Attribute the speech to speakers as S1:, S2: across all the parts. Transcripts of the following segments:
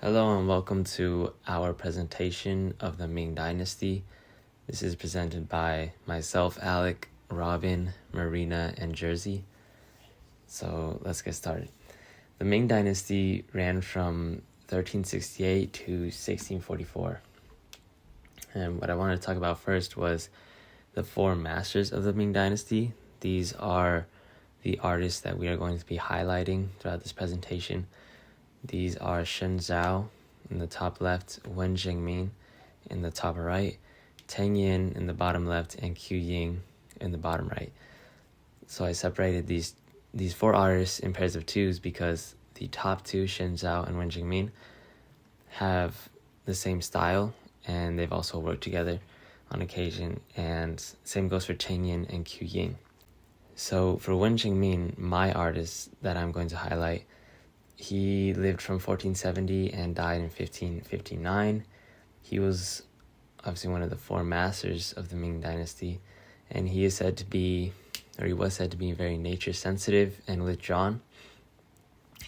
S1: Hello and welcome to our presentation of the Ming Dynasty. This is presented by myself, Alec, Robin, Marina, and Jersey. So let's get started. The Ming Dynasty ran from 1368 to 1644. And what I wanted to talk about first was the four masters of the Ming Dynasty. These are the artists that we are going to be highlighting throughout this presentation. These are Shen Zhao in the top left, Wen Jingmin in the top right, Tang Yin in the bottom left, and Qu Ying in the bottom right. So I separated these four artists in pairs of twos because the top two, Shen Zhao and Wen Jingmin, have the same style, and they've also worked together on occasion, and same goes for Tang Yin and Qu Ying. So for Wen Jingmin, my artist that I'm going to highlight, he lived from 1470 and died in 1559. He was obviously one of the four masters of the Ming Dynasty, and he was said to be very nature sensitive and withdrawn.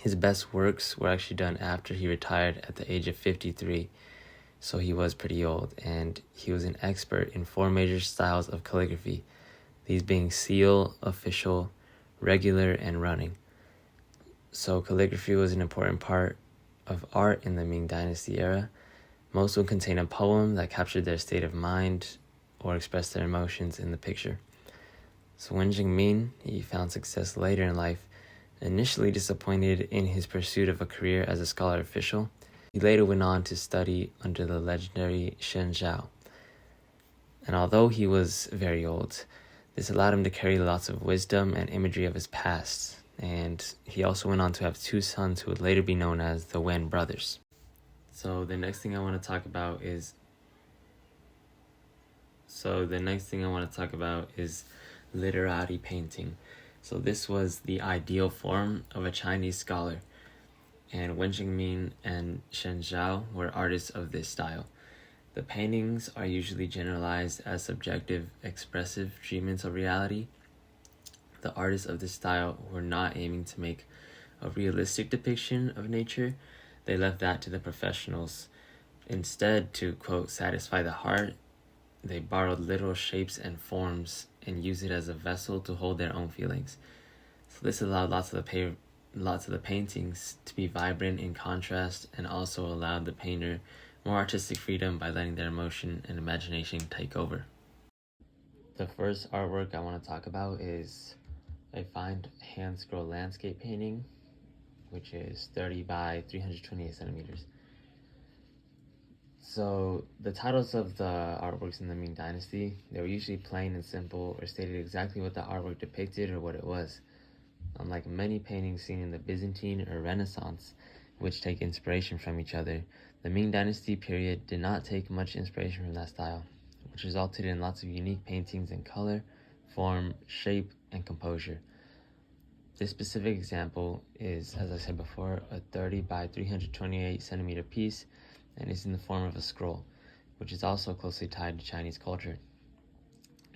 S1: His best works were actually done after he retired at the age of 53, so he was pretty old, and he was an expert in four major styles of calligraphy, these being seal, official, regular, and running. So calligraphy was an important part of art in the Ming Dynasty era. Most would contain a poem that captured their state of mind or expressed their emotions in the picture. So Wen Jingmin, he found success later in life, initially disappointed in his pursuit of a career as a scholar official. He later went on to study under the legendary Shen Zhao. And although he was very old, this allowed him to carry lots of wisdom and imagery of his past. And he also went on to have two sons who would later be known as the Wen brothers. So the next thing I want to talk about is literati painting. So this was the ideal form of a Chinese scholar, and Wen Jingmin and Shen Zhao were artists of this style. The paintings are usually generalized as subjective, expressive treatments of reality. The artists of this style were not aiming to make a realistic depiction of nature. They left that to the professionals. Instead, to, quote, satisfy the heart, they borrowed literal shapes and forms and used it as a vessel to hold their own feelings. So this allowed lots of the paintings to be vibrant in contrast, and also allowed the painter more artistic freedom by letting their emotion and imagination take over. The first artwork I want to talk about is a fine hand scroll landscape painting, which is 30 by 328 centimeters. So the titles of the artworks in the Ming Dynasty, they were usually plain and simple, or stated exactly what the artwork depicted or what it was. Unlike many paintings seen in the Byzantine or Renaissance, which take inspiration from each other, the Ming Dynasty period did not take much inspiration from that style, which resulted in lots of unique paintings in color, form, shape, and composure. This specific example is, as I said before, a 30 by 328 centimeter piece, and is in the form of a scroll, which is also closely tied to Chinese culture.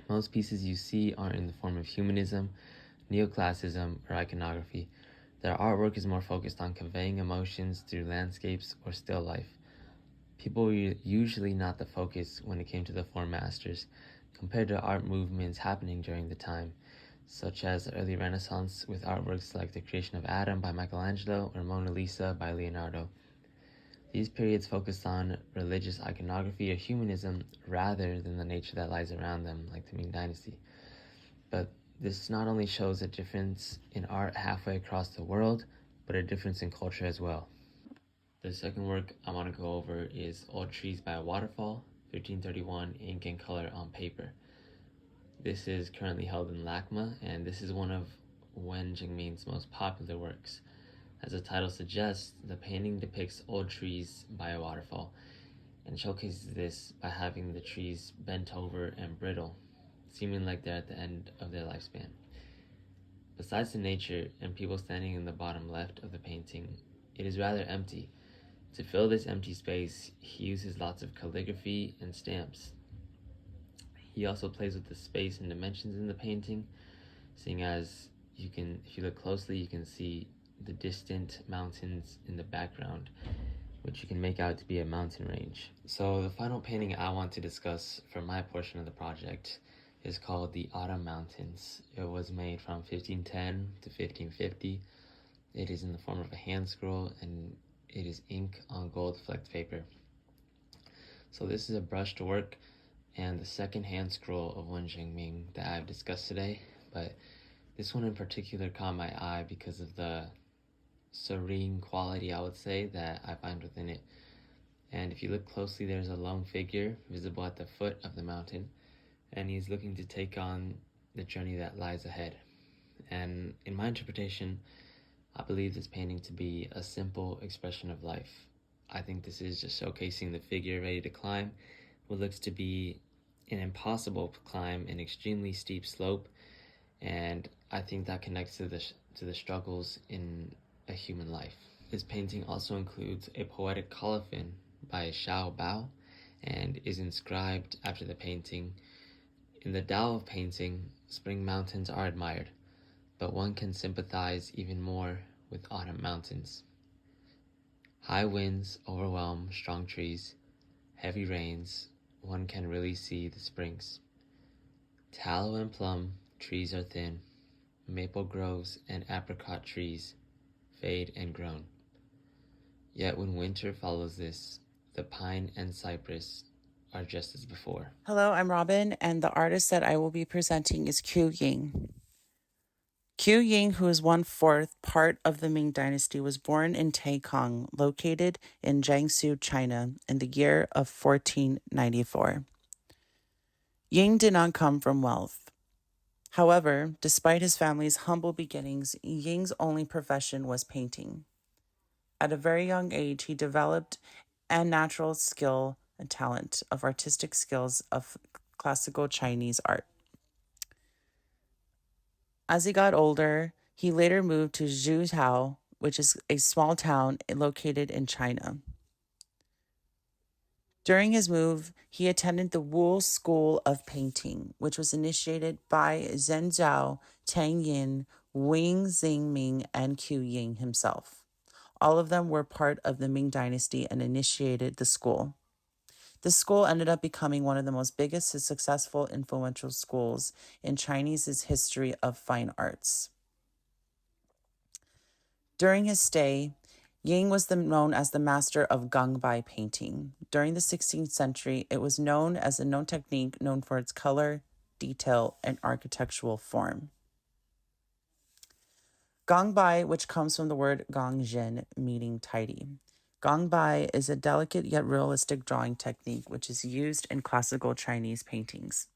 S1: Most pieces you see are in the form of humanism, neoclassicism, or iconography. Their artwork is more focused on conveying emotions through landscapes or still life. People were usually not the focus when it came to the four masters, compared to art movements happening during the time, such as the early Renaissance with artworks like The Creation of Adam by Michelangelo or Mona Lisa by Leonardo. These periods focused on religious iconography or humanism rather than the nature that lies around them, like the Ming Dynasty. But this not only shows a difference in art halfway across the world, but a difference in culture as well. The second work I want to go over is Old Trees by a Waterfall, 1531, ink and color on paper. This is currently held in LACMA, and this is one of Wen Jingmin's most popular works. As the title suggests, the painting depicts old trees by a waterfall, and showcases this by having the trees bent over and brittle, seeming like they're at the end of their lifespan. Besides the nature and people standing in the bottom left of the painting, it is rather empty. To fill this empty space, he uses lots of calligraphy and stamps. He also plays with the space and dimensions in the painting, seeing as if you look closely, you can see the distant mountains in the background, which you can make out to be a mountain range. So the final painting I want to discuss for my portion of the project is called the Autumn Mountains. It was made from 1510 to 1550. It is in the form of a hand scroll, and it is ink on gold flecked paper. So this is a brushed work and the second hand scroll of Wen Ming that I've discussed today, but this one in particular caught my eye because of the serene quality, I would say, that I find within it. And if you look closely, there's a lone figure visible at the foot of the mountain, and he's looking to take on the journey that lies ahead. And in my interpretation, I believe this painting to be a simple expression of life. I think this is just showcasing the figure ready to climb what looks to be an impossible climb, an extremely steep slope, and I think that connects to the struggles in a human life. This painting also includes a poetic colophon by Xiao Bao and is inscribed after the painting. In the Tao of painting, spring mountains are admired, but one can sympathize even more with autumn mountains. High winds overwhelm strong trees, heavy rains, one can really see the springs. Tallow and plum trees are thin, maple groves and apricot trees fade and groan. Yet when winter follows this, the pine and cypress are just as before.
S2: Hello, I'm Robin, and the artist that I will be presenting is Qiu Ying. Qiu Ying, who is 1/4 part of the Ming Dynasty, was born in Taikang, located in Jiangsu, China, in the year of 1494. Ying did not come from wealth. However, despite his family's humble beginnings, Ying's only profession was painting. At a very young age, he developed a natural skill and talent of artistic skills of classical Chinese art. As he got older, he later moved to Zhuhao, which is a small town located in China. During his move, he attended the Wu School of Painting, which was initiated by Zhenjiao, Tang Yin, Wing Xingming, and Qiu Ying himself. All of them were part of the Ming Dynasty and initiated the school. The school ended up becoming one of the most biggest and successful influential schools in Chinese's history of fine arts. During his stay, Ying was known as the master of gangbai painting. During the 16th century, it was known as a known technique known for its color, detail, and architectural form. Gangbai, which comes from the word gangjin, meaning tidy. Gangbai is a delicate yet realistic drawing technique which is used in classical Chinese paintings.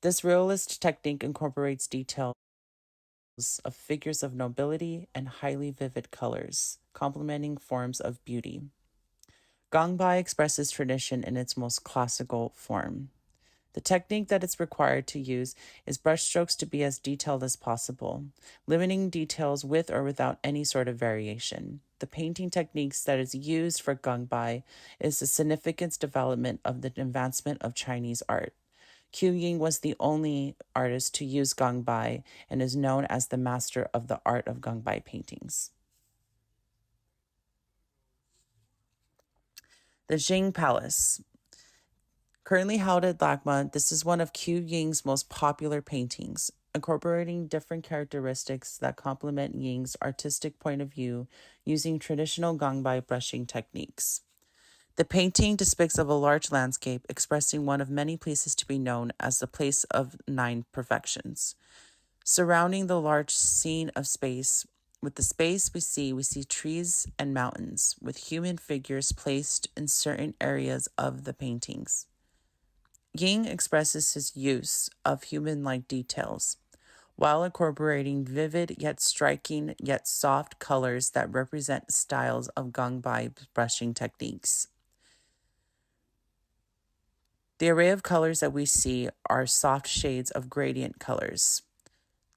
S2: This realist technique incorporates details of figures of nobility and highly vivid colors, complementing forms of beauty. Gangbai expresses tradition in its most classical form. The technique that it's required to use is brushstrokes to be as detailed as possible, limiting details with or without any sort of variation. The painting techniques that is used for gangbai is the significant development of the advancement of Chinese art. Qiu Ying was the only artist to use gangbai and is known as the master of the art of gangbai paintings. The Jing Palace. Currently held at LACMA, this is one of Qiu Ying's most popular paintings, incorporating different characteristics that complement Ying's artistic point of view using traditional gangbai brushing techniques. The painting depicts of a large landscape expressing one of many places to be known as the place of 9 perfections. Surrounding the large scene of space, with the space we see trees and mountains, with human figures placed in certain areas of the paintings. Ying expresses his use of human-like details, while incorporating vivid yet striking yet soft colors that represent styles of gangbai brushing techniques. The array of colors that we see are soft shades of gradient colors.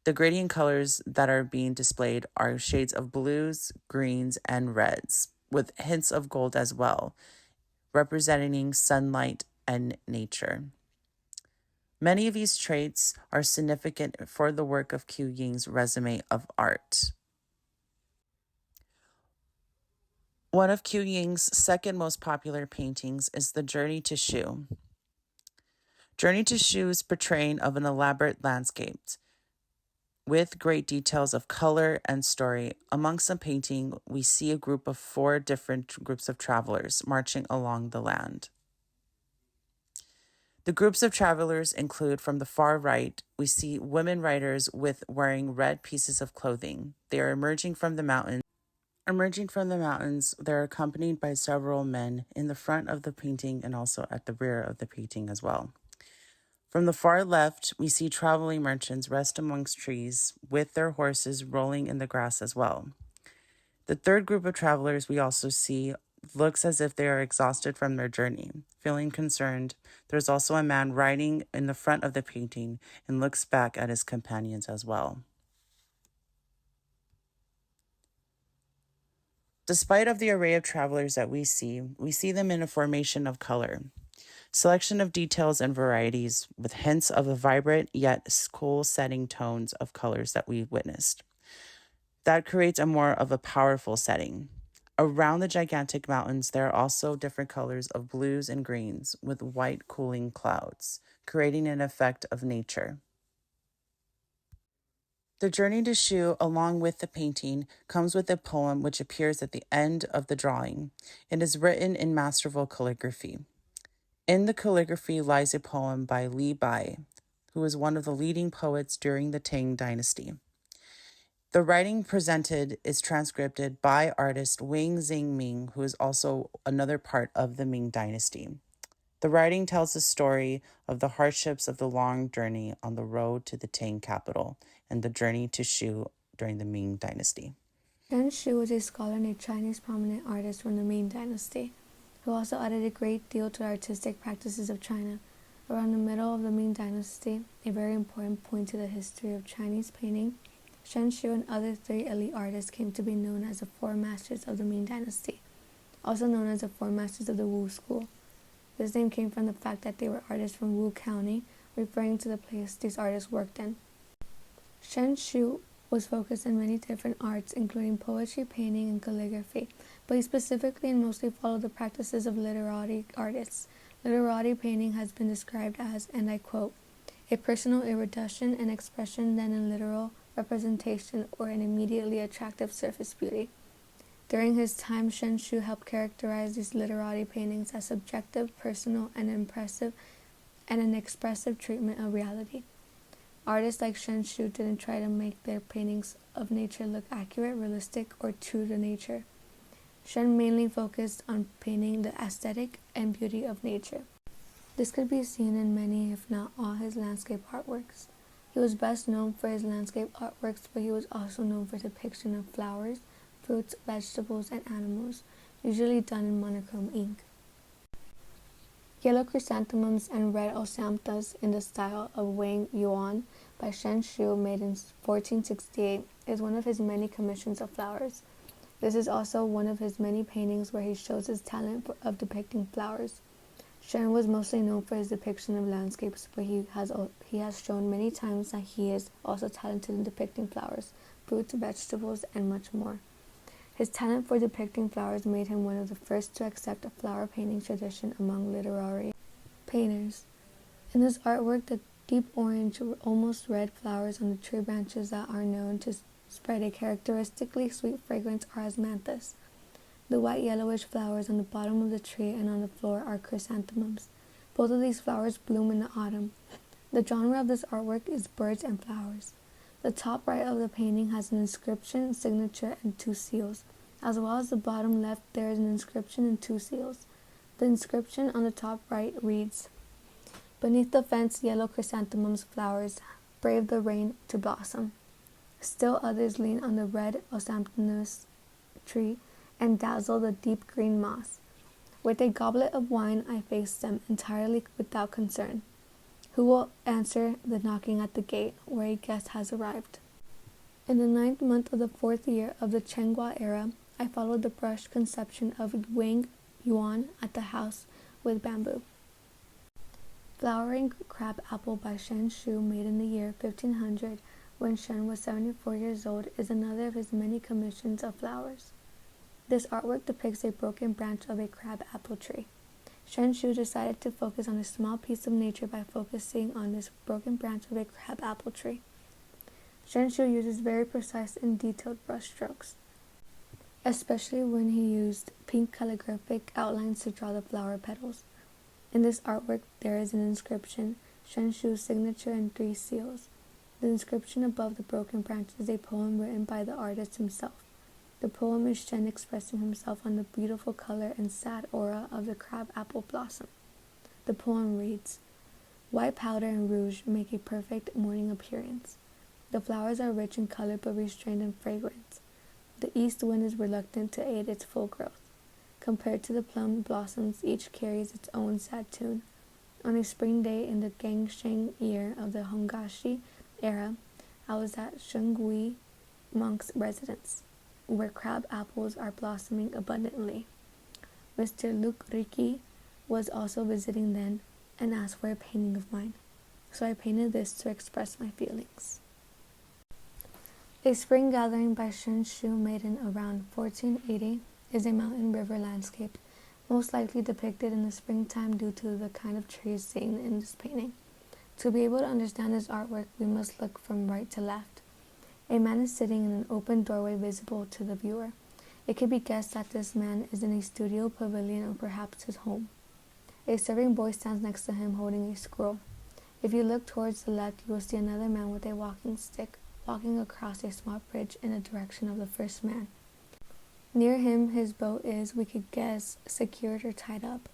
S2: The gradient colors that are being displayed are shades of blues, greens, and reds, with hints of gold as well, representing sunlight and nature. Many of these traits are significant for the work of Qiu Ying's resume of art. One of Qiu Ying's second most popular paintings is The Journey to Shu. Journey to Shu's portraying of an elaborate landscape with great details of color and story. Amongst the painting, we see a group of 4 different groups of travelers marching along the land. The groups of travelers include, from the far right, we see women riders wearing red pieces of clothing. They are emerging from the mountains. They're accompanied by several men in the front of the painting and also at the rear of the painting as well. From the far left, we see traveling merchants rest amongst trees with their horses rolling in the grass as well. The third group of travelers we also see looks as if they are exhausted from their journey. Feeling concerned, there's also a man riding in the front of the painting and looks back at his companions as well. Despite of the array of travelers that we see them in a formation of color. Selection of details and varieties with hints of the vibrant yet cool setting tones of colors that we witnessed. That creates a more of a powerful setting. Around the gigantic mountains, there are also different colors of blues and greens with white cooling clouds, creating an effect of nature. The Journey to Shu, along with the painting, comes with a poem which appears at the end of the drawing. It is written in masterful calligraphy. In the calligraphy lies a poem by Li Bai, who was one of the leading poets during the Ming Dynasty. The writing presented is transcribed by artist Wang Ming, who is also another part of the Ming Dynasty. The writing tells the story of the hardships of the long journey on the road to the Tang capital and the journey to Shu during the Ming Dynasty.
S3: Shen Shu was a scholar and a Chinese prominent artist from the Ming Dynasty, who also added a great deal to the artistic practices of China. Around the middle of the Ming Dynasty, a very important point to the history of Chinese painting, Shen Shu and other 3 elite artists came to be known as the 4 masters of the Ming Dynasty, also known as the 4 masters of the Wu school. This name came from the fact that they were artists from Wu County, referring to the place these artists worked in. Shen Shu was focused in many different arts, including poetry, painting, and calligraphy, but he specifically and mostly followed the practices of literati artists. Literati painting has been described as, and I quote, a personal irradiation and expression than a literal representation or an immediately attractive surface beauty. During his time, Shen Shu helped characterize these literati paintings as subjective, personal, and impressive, and an expressive treatment of reality. Artists like Shen Shu didn't try to make their paintings of nature look accurate, realistic, or true to nature. Shen mainly focused on painting the aesthetic and beauty of nature. This could be seen in many, if not all, his landscape artworks. He was best known for his landscape artworks, but he was also known for depiction of flowers, fruits, vegetables, and animals, usually done in monochrome ink. Yellow chrysanthemums and red osamtas in the style of Wang Yuan by Shen Shu, made in 1468, is one of his many commissions of flowers. This is also one of his many paintings where he shows his talent of depicting flowers. Shen was mostly known for his depiction of landscapes, but he has shown many times that he is also talented in depicting flowers, fruits, vegetables, and much more. His talent for depicting flowers made him one of the first to accept a flower painting tradition among literary painters. In his artwork, the deep orange, almost red flowers on the tree branches that are known to spread a characteristically sweet fragrance are asmanthus. The white yellowish flowers on the bottom of the tree and on the floor are chrysanthemums. Both of these flowers bloom in the autumn. The genre of this artwork is birds and flowers. The top right of the painting has an inscription, signature, and 2 seals. As well as the bottom left, there is an inscription and 2 seals. The inscription on the top right reads, "Beneath the fence, yellow chrysanthemums flowers brave the rain to blossom. Still others lean on the red osamnus tree and dazzle the deep green moss. With a goblet of wine I face them entirely without concern. Who will answer the knocking at the gate where a guest has arrived?" In the 9th month of the 4th year of the Chenghua era, I followed the brushed conception of Wang Yuan at the house with bamboo. Flowering Crab Apple by Shen Shu, made in the year 1500, when Shen was 74 years old, is another of his many commissions of flowers. This artwork depicts a broken branch of a crab apple tree. Shen Shu decided to focus on a small piece of nature by focusing on this broken branch of a crab apple tree. Shen Shu uses very precise and detailed brush strokes, especially when he used pink calligraphic outlines to draw the flower petals. In this artwork, there is an inscription, Shen Shu's signature and 3 seals. The inscription above the broken branch is a poem written by the artist himself. The poem is Shen expressing himself on the beautiful color and sad aura of the crab apple blossom. The poem reads, "White powder and rouge make a perfect morning appearance. The flowers are rich in color but restrained in fragrance. The east wind is reluctant to aid its full growth. Compared to the plum blossoms, each carries its own sad tune. On a spring day in the Gangsheng year of the Hongashi era, I was at Shengui monk's residence, where crab apples are blossoming abundantly. Mr. Luke Riki was also visiting then and asked for a painting of mine, so I painted this to express my feelings." A spring gathering by Shen Shu made in around 1480 is a mountain river landscape, most likely depicted in the springtime due to the kind of trees seen in this painting. To be able to understand this artwork, we must look from right to left. A man is sitting in an open doorway visible to the viewer. It could be guessed that this man is in a studio, pavilion, or perhaps his home. A serving boy stands next to him holding a scroll. If you look towards the left, you will see another man with a walking stick walking across a small bridge in the direction of the first man. Near him, his boat is, we could guess, secured or tied up.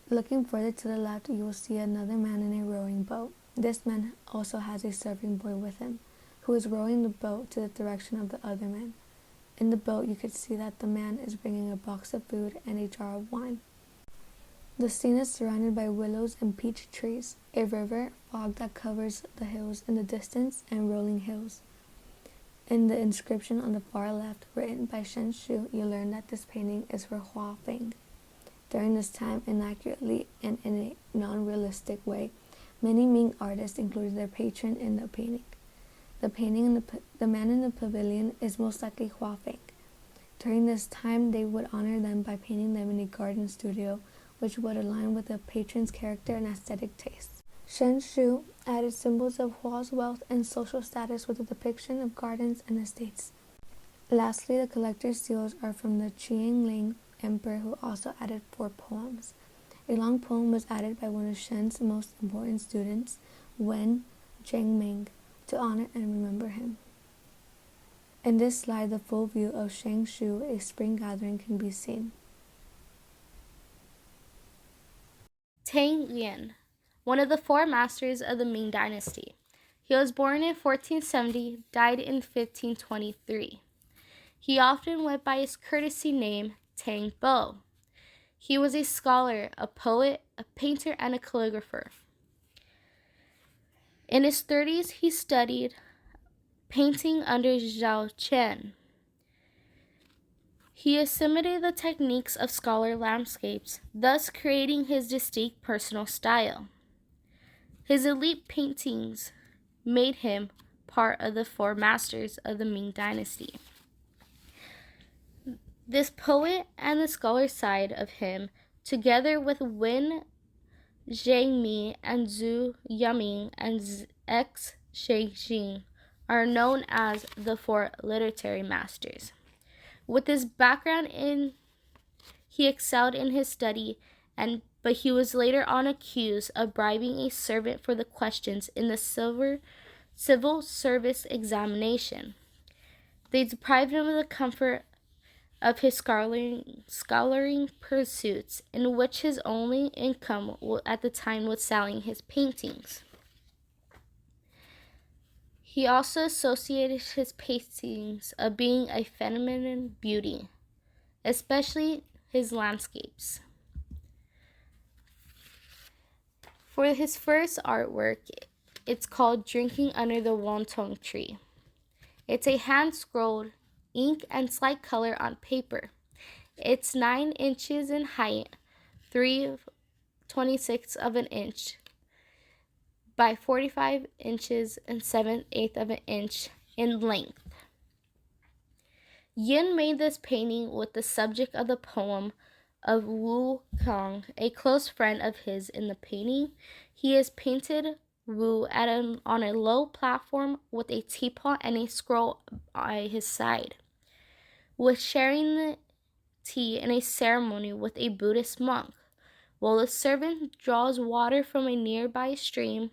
S3: Looking further to the left, you will see another man in a rowing boat. This man also has a serving boy with him, who is rowing the boat to the direction of the other man. In the boat, you could see that the man is bringing a box of food and a jar of wine. The scene is surrounded by willows and peach trees, a river, fog that covers the hills in the distance, and rolling hills. In the inscription on the far left, written by Shen Shu, you learn that this painting is for Hua Feng. During this time, inaccurately and in a non-realistic way, many Ming artists included their patron in the painting. The man in the pavilion is most likely Hua Feng. During this time, they would honor them by painting them in a garden studio, which would align with the patron's character and aesthetic tastes. Shen Shu added symbols of Hua's wealth and social status with a depiction of gardens and estates. Lastly, the collector's seals are from the Qianling emperor, who also added 4 poems. A long poem was added by one of Shen's most important students, Wen Zhengming, to honor and remember him. In this slide, the full view of Shang Shu, a spring gathering, can be seen.
S4: Tang Lian, one of the 4 masters of the Ming Dynasty. He was born in 1470, died in 1523. He often went by his courtesy name, Tang Bo. He was a scholar, a poet, a painter, and a calligrapher. In his 30s, he studied painting under Zhao Qian. He assimilated the techniques of scholar landscapes, thus creating his distinct personal style. His elite paintings made him part of the 4 masters of the Ming Dynasty. This poet and the scholar side of him, together with Wen Zhengmi and Zhu Yaming and X Shexing, are known as the 4 literary masters. With his background he excelled in his study, but he was later on accused of bribing a servant for the questions in the civil service examination. They deprived him of the comfort of his scholaring pursuits, in which his only income at the time was selling his paintings. He also associated his paintings of being a feminine beauty, especially his landscapes. For his first artwork, it's called Drinking Under the Wonton Tree. It's a hand-scrolled ink and slide color on paper. It's 9 inches in height, 3/26 of an inch by 45 inches and 7/8 of an inch in length. Yin made this painting with the subject of the poem of Wu Kong, a close friend of his. In the painting, he has painted Wu on a low platform with a teapot and a scroll by his side, with sharing the tea in a ceremony with a Buddhist monk, while the servant draws water from a nearby stream,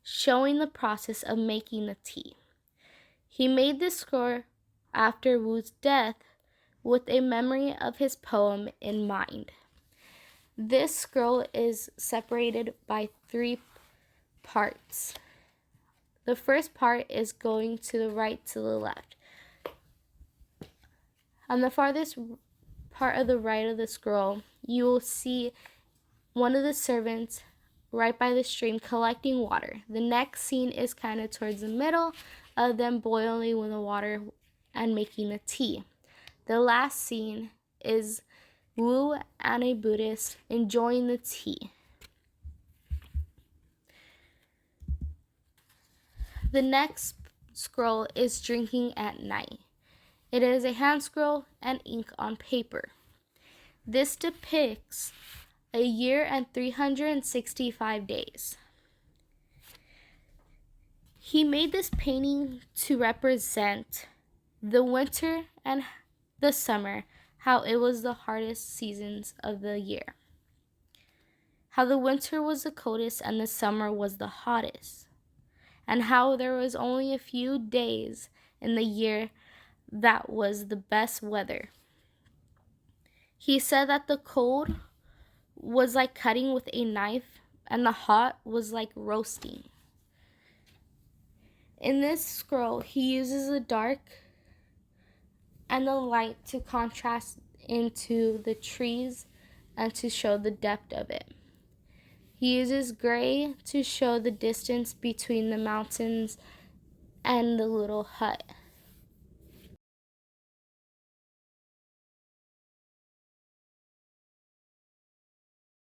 S4: showing the process of making the tea. He made this scroll after Wu's death with a memory of his poem in mind. This scroll is separated by 3 parts. The first part is going to the right to the left. On the farthest part of the right of the scroll, you will see one of the servants right by the stream collecting water. The next scene is kind of towards the middle of them boiling with the water and making the tea. The last scene is Wu and a Buddhist enjoying the tea. The next scroll is drinking at night. It is a hand scroll and ink on paper. This depicts a year and 365 days. He made this painting to represent the winter and the summer, how it was the hardest seasons of the year. How the winter was the coldest and the summer was the hottest. And how there was only a few days in the year that was the best weather. He said that the cold was like cutting with a knife and the hot was like roasting. In this scroll, he uses the dark and the light to contrast into the trees and to show the depth of it. He uses gray to show the distance between the mountains and the little hut.